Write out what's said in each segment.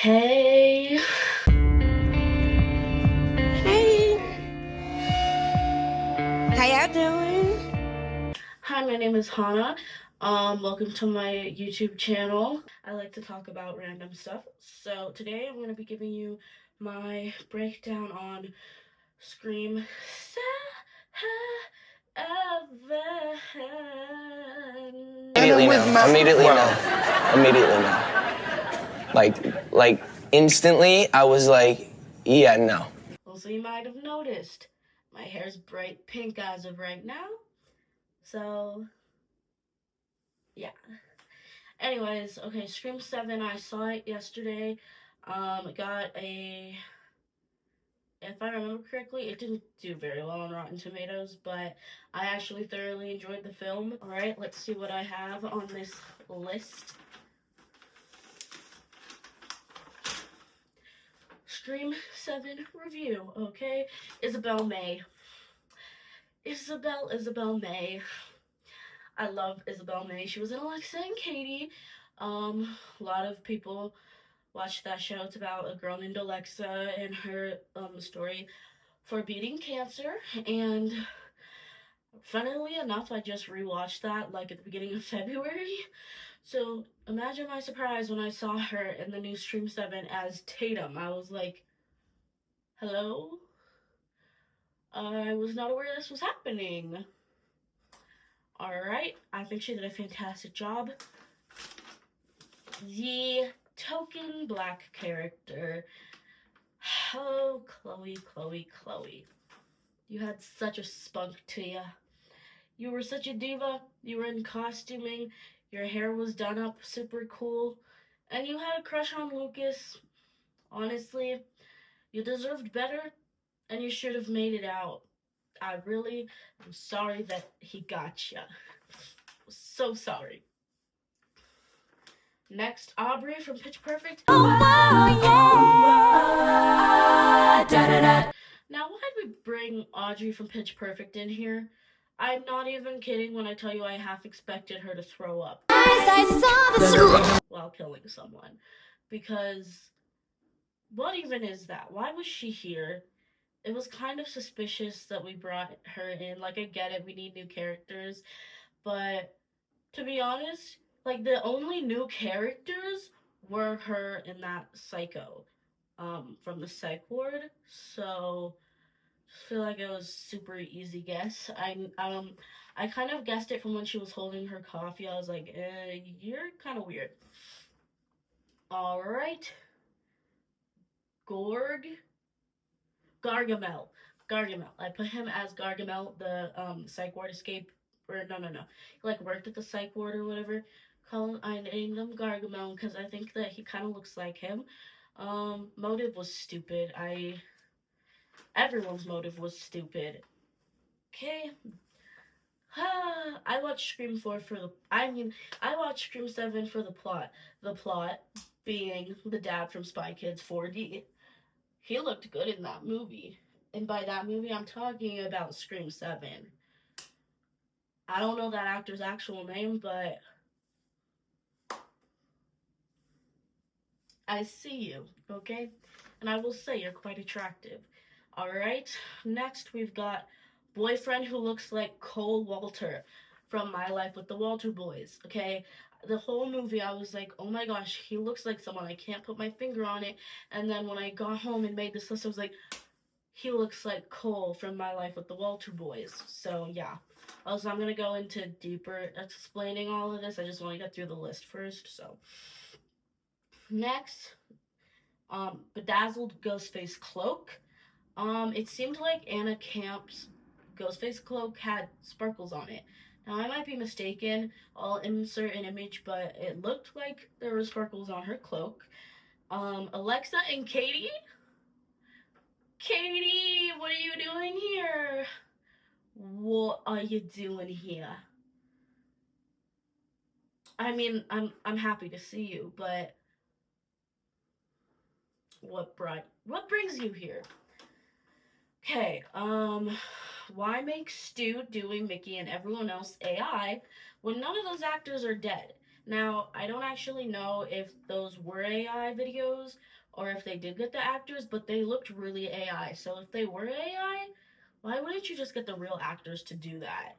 Hey. Hey, how y'all doing? Hi, my name is Hannah. Welcome to my YouTube channel. I like to talk about random stuff. So today I'm going to be giving you my breakdown on Scream 7. Immediately no. Immediately no. Like instantly, I was like, yeah, no. Also, you might have noticed my hair's bright pink as of right now. So, yeah. Anyways, okay, Scream 7, I saw it yesterday. Got a, if I remember correctly, it didn't do very well on Rotten Tomatoes, but I actually thoroughly enjoyed the film. Alright, let's see what I have on this list. Scream 7 review, okay? Isabel May. Isabel May. I love Isabel May. She was in Alexa and Katie. A lot of people watched that show. It's about a girl named Alexa and her story for beating cancer. And funnily enough, I just rewatched that like at the beginning of February. So imagine my surprise when I saw her in the new Scream 7 as Tatum. I was like, hello? I was not aware this was happening. Alright, I think she did a fantastic job. The token black character. Oh, Chloe. You had such a spunk to you. You were such a diva. You were in costuming. Your hair was done up super cool. And you had a crush on Lucas. Honestly, you deserved better, and you should have made it out. I really am sorry that he got you. So sorry. Next, Aubrey from Pitch Perfect. Oh, yeah. Now, why'd we bring Audrey from Pitch Perfect in here? I'm not even kidding when I tell you I half expected her to throw up while killing someone. Because, what even is that? Why was she here? It was kind of suspicious that we brought her in. Like, I get it, we need new characters. But, to be honest, like, the only new characters were her and that psycho from the psych ward. So, I feel like it was super easy guess. I kind of guessed it from when she was holding her coffee. I was like, you're kind of weird. All right, Gargamel. I put him as Gargamel, the psych ward escape. Or no. He like worked at the psych ward or whatever. I named him Gargamel because I think that he kind of looks like him. Motive was stupid. Everyone's motive was stupid. Okay, I watched Scream 4 for the. I watched Scream 7 for the plot. The plot being the dad from Spy Kids 4D. He looked good in that movie. And by that movie, I'm talking about Scream 7. I don't know that actor's actual name, but I see you, okay? And I will say you're quite attractive. Alright, next we've got boyfriend who looks like Cole Walter from My Life with the Walter Boys, okay? The whole movie I was like, oh my gosh, he looks like someone. I can't put my finger on it. And then when I got home and made this list, I was like, he looks like Cole from My Life with the Walter Boys. So yeah. Also, I'm going to go into deeper explaining all of this. I just want to get through the list first. So next, bedazzled Ghostface cloak. It seemed like Anna Camp's Ghostface cloak had sparkles on it. Now I might be mistaken. I'll insert an image, but it looked like there were sparkles on her cloak. Alexa and Katie. Katie, what are you doing here? What are you doing here? I mean, I'm happy to see you, but what brings you here? Okay, why make Stu doing Mickey and everyone else AI when none of those actors are dead? Now, I don't actually know if those were AI videos or if they did get the actors, but they looked really AI. So if they were AI, why wouldn't you just get the real actors to do that?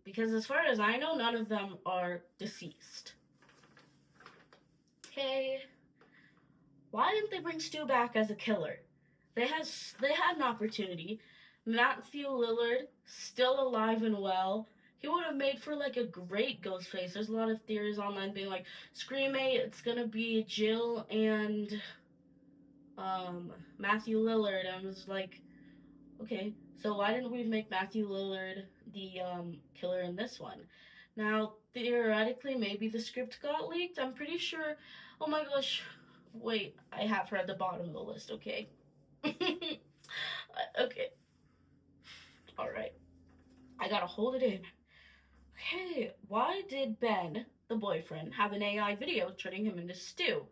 Because as far as I know, none of them are deceased. Okay. Why didn't they bring Stu back as a killer? They had an opportunity. Matthew Lillard, still alive and well. He would have made for like a great Ghostface. There's a lot of theories online being like, Scream 8, it's gonna be Jill and Matthew Lillard. And I was like, okay, so why didn't we make Matthew Lillard the killer in this one? Now, theoretically, maybe the script got leaked. I'm pretty sure. Oh my gosh. Wait, I have her at the bottom of the list, okay? Okay. Alright. I gotta hold it in. Okay, why did Ben, the boyfriend, have an AI video turning him into Stu?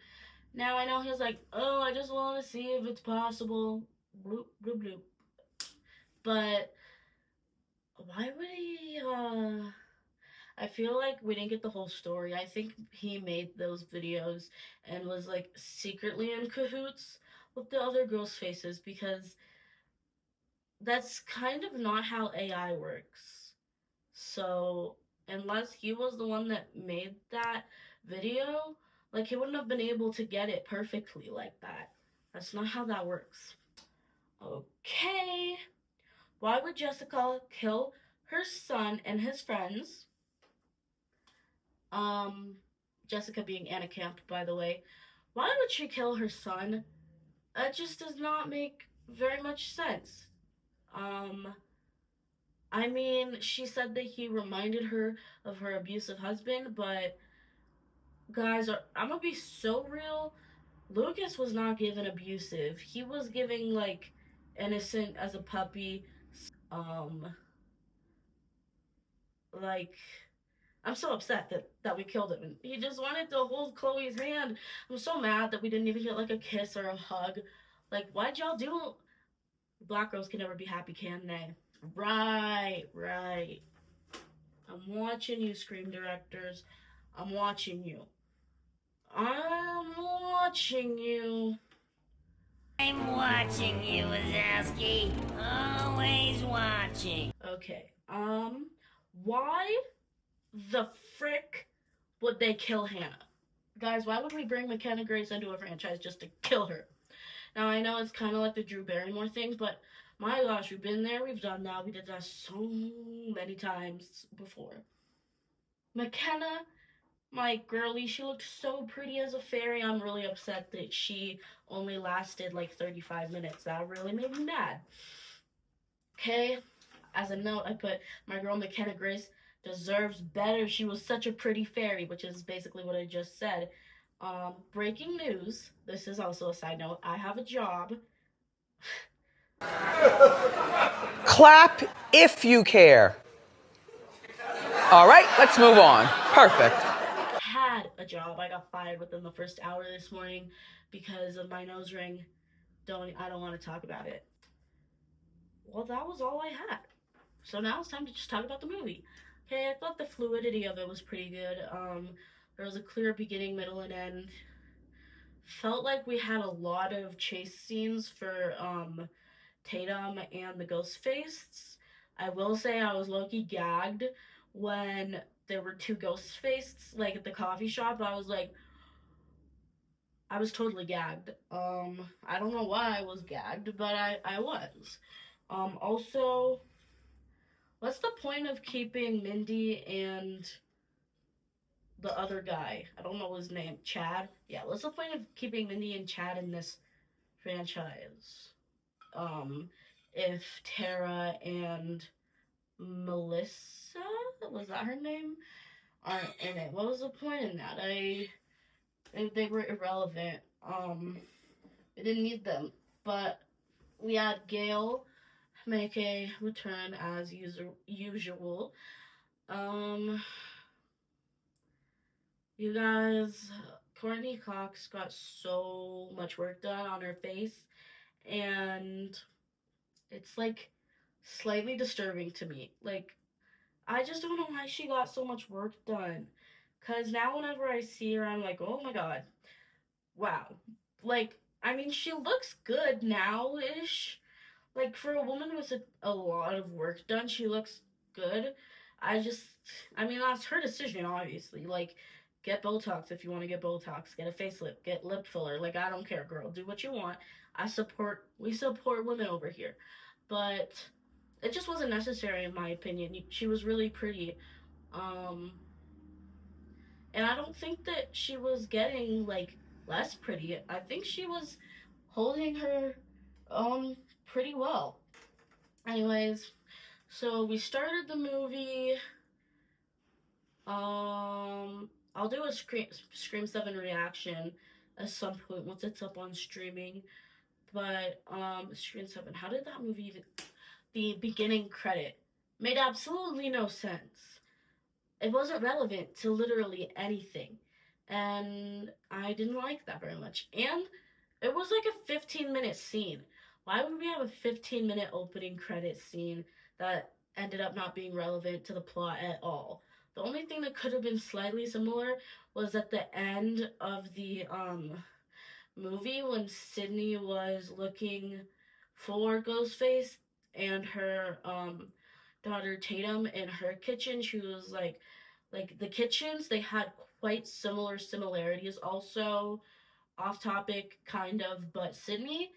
Now I know he's like, oh, I just want to see if it's possible. Bloop, bloop, bloop. But why would he, I feel like we didn't get the whole story. I think he made those videos and was like secretly in cahoots with the other girls' faces because that's kind of not how AI works. So, unless he was the one that made that video, like he wouldn't have been able to get it perfectly like that. That's not how that works. Okay. Why would Jessica kill her son and his friends? Um, Jessica being Anna Camp, by the way. Why would she kill her son? That just does not make very much sense. Um, I mean, she said that he reminded her of her abusive husband, but guys, I'm gonna be so real. Lucas was not given abusive. He was giving like innocent as a puppy. Like I'm so upset that we killed him. He just wanted to hold Chloe's hand. I'm so mad that we didn't even get like a kiss or a hug. Like, why'd y'all do? Black girls can never be happy, can they? Right, right. I'm watching you, Scream directors. I'm watching you. I'm watching you. I'm watching you, Wazowski. Always watching. Okay. Why the frick would they kill Hannah? Guys, why would we bring McKenna Grace into a franchise just to kill her? Now, I know it's kind of like the Drew Barrymore thing, but my gosh, we've been there, we've done that, we did that so many times before. McKenna, my girlie, she looked so pretty as a fairy. I'm really upset that she only lasted like 35 minutes. That really made me mad. Okay, as a note, I put my girl McKenna Grace deserves better. She was such a pretty fairy, which is basically what I just said. Breaking news. This is also a side note. I have a job. Clap if you care. All right, let's move on. Perfect. Had a job. I got fired within the first hour this morning because of my nose ring. I don't want to talk about it. Well, that was all I had. So now it's time to just talk about the movie. Okay, I thought the fluidity of it was pretty good. There was a clear beginning, middle, and end. Felt like we had a lot of chase scenes for Tatum and the Ghostface. I will say I was low-key gagged when there were two Ghostface like at the coffee shop. I was totally gagged. I don't know why I was gagged, but I was. Also, what's the point of keeping Mindy and the other guy? I don't know his name. Chad? Yeah, what's the point of keeping Mindy and Chad in this franchise? If Tara and Melissa, was that her name? Aren't in it. What was the point in that? They were irrelevant. We didn't need them. But we had Gail make a return as usual. You guys, Courtney Cox got so much work done on her face, and it's like slightly disturbing to me. Like, I just don't know why she got so much work done. Because now whenever I see her, I'm like, oh my god, wow. Like, I mean, she looks good now-ish. Like, for a woman with a lot of work done, she looks good. I just, I mean, that's her decision, obviously. Like, get Botox if you want to get Botox. Get a facelift. Get lip filler. Like, I don't care, girl. Do what you want. We support women over here. But it just wasn't necessary, in my opinion. She was really pretty. Um, and I don't think that she was getting, like, less pretty. I think she was holding her own pretty well. Anyways, so we started the movie. I'll do a Scream 7 reaction at some point once it's up on streaming. But Scream 7, how did that movie even, the beginning credit made absolutely no sense. It wasn't relevant to literally anything. And I didn't like that very much. And it was like a 15-minute scene. Why would we have a 15-minute opening credit scene that ended up not being relevant to the plot at all? The only thing that could have been slightly similar was at the end of the movie when Sydney was looking for Ghostface and her daughter Tatum in her kitchen. She was like the kitchens, they had quite similar similarities. Also, off topic kind of, but Sydney,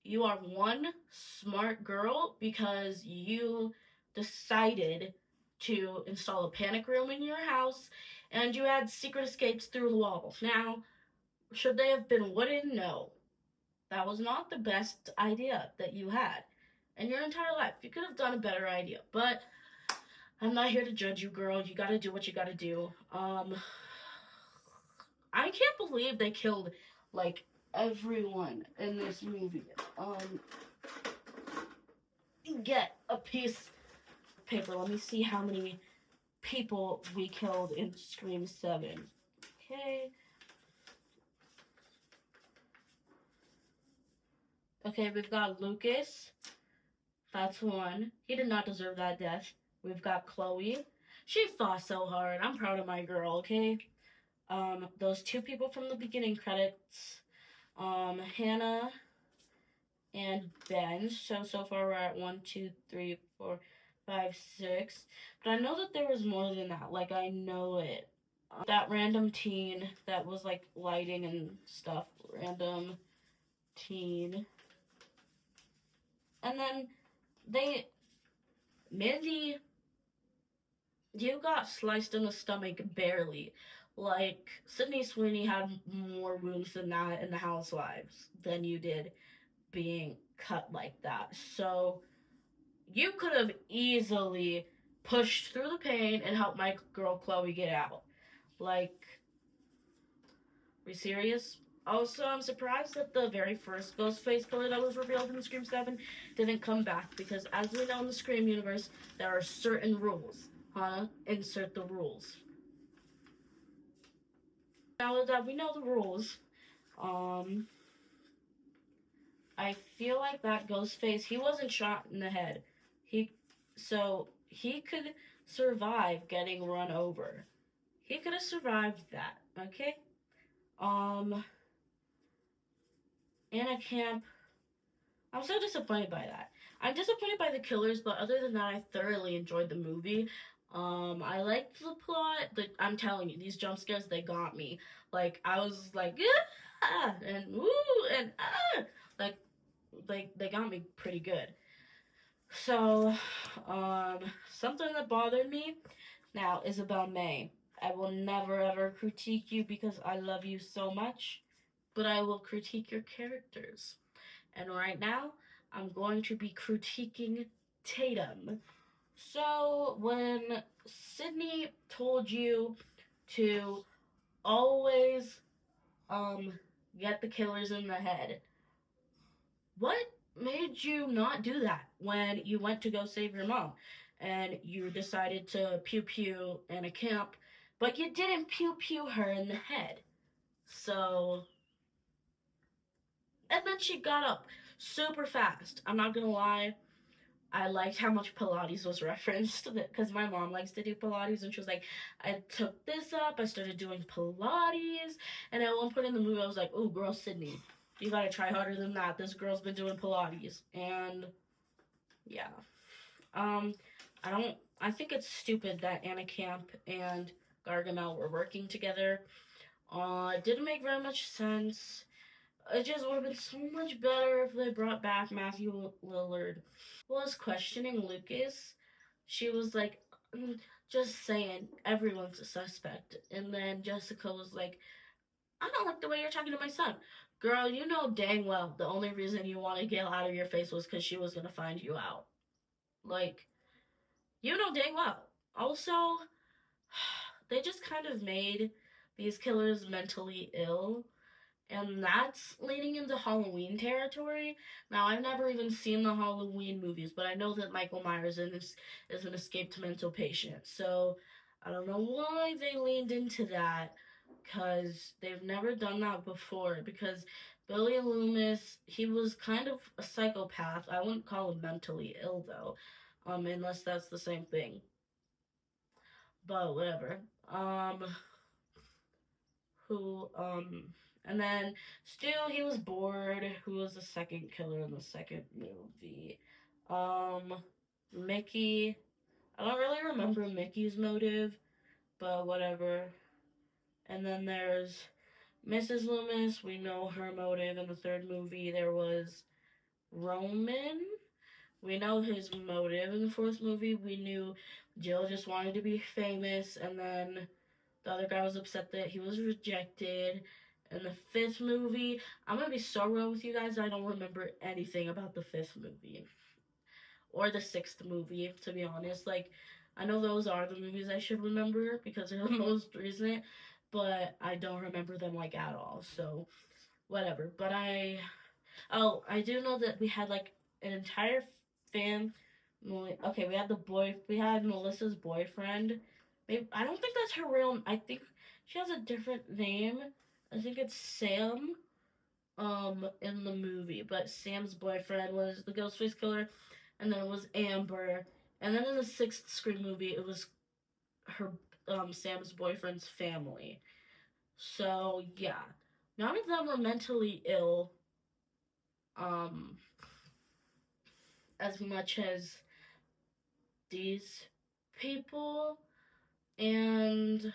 you are one smart girl because you decided to install a panic room in your house and you had secret escapes through the walls. Now, should they have been wooden? No. That was not the best idea that you had in your entire life. You could have done a better idea, but I'm not here to judge you, girl. You gotta do what you gotta do. I can't believe they killed, like, everyone in this movie. Get a piece of paper. Let me see how many people we killed in Scream 7. Okay. Okay, we've got Lucas. That's one. He did not deserve that death. We've got Chloe. She fought so hard. I'm proud of my girl, okay? Those two people from the beginning credits, Hannah and Ben. So far we're at 1, 2, 3, 4, 5, 6. But I know that there was more than that. Like, I know it. That random teen that was, like, lighting and stuff. Random teen. And then Mindy, you got sliced in the stomach barely. Like, Sydney Sweeney had more wounds than that in The Housewives than you did being cut like that. So, you could have easily pushed through the pain and helped my girl Chloe get out. Like, are you serious? Also, I'm surprised that the very first Ghostface killer that was revealed in Scream 7 didn't come back, because as we know in the Scream universe, there are certain rules. Insert the rules. Now that we know the rules, I feel like that Ghostface, he wasn't shot in the head. So he could survive getting run over. He could have survived that, okay? Anna Camp, I'm so disappointed by that. I'm disappointed by the killers, but other than that, I thoroughly enjoyed the movie. I liked the plot. I'm telling you, these jump scares, they got me. Like, I was like, ah, and woo, and ah, like they got me pretty good. So, something that bothered me. Now, Isabel May, I will never ever critique you because I love you so much, but I will critique your characters. And right now, I'm going to be critiquing Tatum. So, when Sydney told you to always get the killers in the head, what made you not do that when you went to go save your mom and you decided to pew pew in a camp, but you didn't pew pew her in the head? So, and then she got up super fast. I'm not gonna lie, I liked how much Pilates was referenced because my mom likes to do Pilates, and she was like, I took this up, I started doing Pilates, and at one point in the movie, I was like, oh, girl, Sydney, you gotta try harder than that. This girl's been doing Pilates, and yeah. I think it's stupid that Anna Camp and Gargamel were working together. It didn't make very much sense. It just would have been so much better if they brought back Matthew Lillard. Was questioning Lucas. She was like, just saying, everyone's a suspect. And then Jessica was like, I don't like the way you're talking to my son. Girl, you know dang well the only reason you wanted Gail out of your face was because she was going to find you out. Like, you know dang well. Also, they just kind of made these killers mentally ill, and that's leading into Halloween territory. Now, I've never even seen the Halloween movies, but I know that Michael Myers is an escaped mental patient. So, I don't know why they leaned into that, because they've never done that before. Because Billy Loomis, he was kind of a psychopath. I wouldn't call him mentally ill, though, unless that's the same thing. But whatever. Who and then Stu, he was bored, who was the second killer in the second movie. Mickey, I don't really remember Mickey's motive, but whatever. And then there's Mrs. Loomis, we know her motive in the third movie. There was Roman, we know his motive in the fourth movie. We knew Jill just wanted to be famous, and then the other guy was upset that he was rejected. In the fifth movie, I'm gonna be so real with you guys, I don't remember anything about the fifth movie. Or the sixth movie, to be honest. Like, I know those are the movies I should remember because they're the most recent, but I don't remember them, like, at all. So, whatever. But I do know that we had, like, an entire family. Okay, we had Melissa's boyfriend. Maybe, I don't think that's her real. I think she has a different name. I think it's Sam. In the movie, but Sam's boyfriend was the Ghostface killer, and then it was Amber, and then in the sixth Scream movie, it was her, Sam's boyfriend's family. So yeah, none of them were mentally ill. As much as these people. And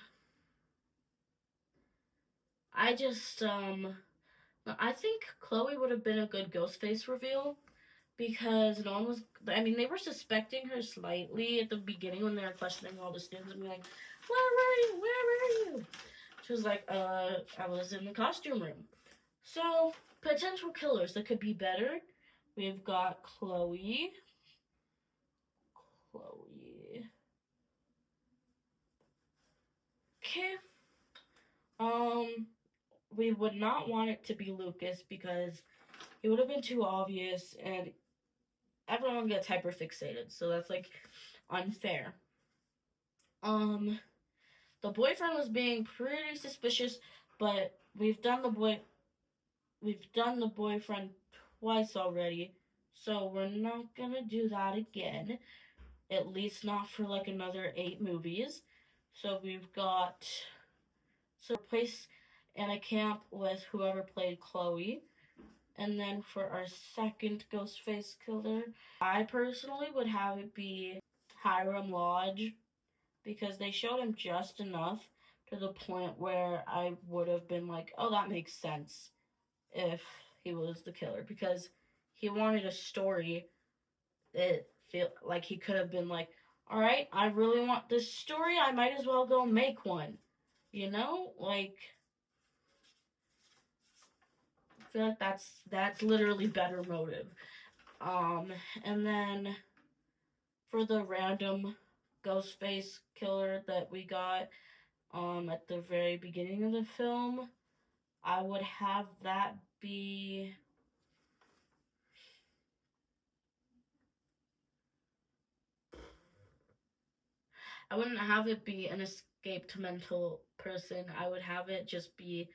I just, I think Chloe would have been a good Ghostface reveal because no one was, I mean, they were suspecting her slightly at the beginning when they were questioning all the students and being like, where were you? Where were you? She was like, I was in the costume room. So, potential killers that could be better. We've got Chloe. Okay. We would not want it to be Lucas because it would have been too obvious and everyone gets hyperfixated, so that's like unfair. The boyfriend was being pretty suspicious, but we've done the boyfriend twice already, so we're not gonna do that again. At least not for like another 8 movies. So we've got replace Anna Camp with whoever played Chloe. And then for our second Ghostface killer, I personally would have it be Hiram Lodge because they showed him just enough to the point where I would have been like, oh, that makes sense if he was the killer because he wanted a story that feel like he could have been like, all right, I really want this story, I might as well go make one. You know? Like, I feel like that's literally better motive. And then for the random Ghostface killer that we got at the very beginning of the film, I would have that be I wouldn't have it be an escaped mental person. I would have it just be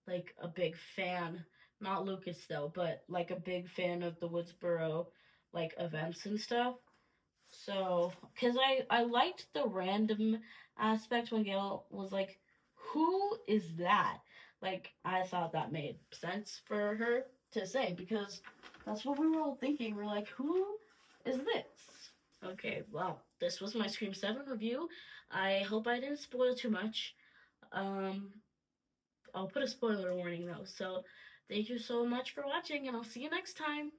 like a big fan. Not Lucas though, but like a big fan of the Woodsboro like events and stuff. So, because I liked the random aspect when Gail was like, who is that? Like, I thought that made sense for her to say because that's what we were all thinking. We're like, who is this? Okay, well, this was my Scream 7 review. I hope I didn't spoil too much. Um, I'll put a spoiler warning though. So, thank you so much for watching, and I'll see you next time.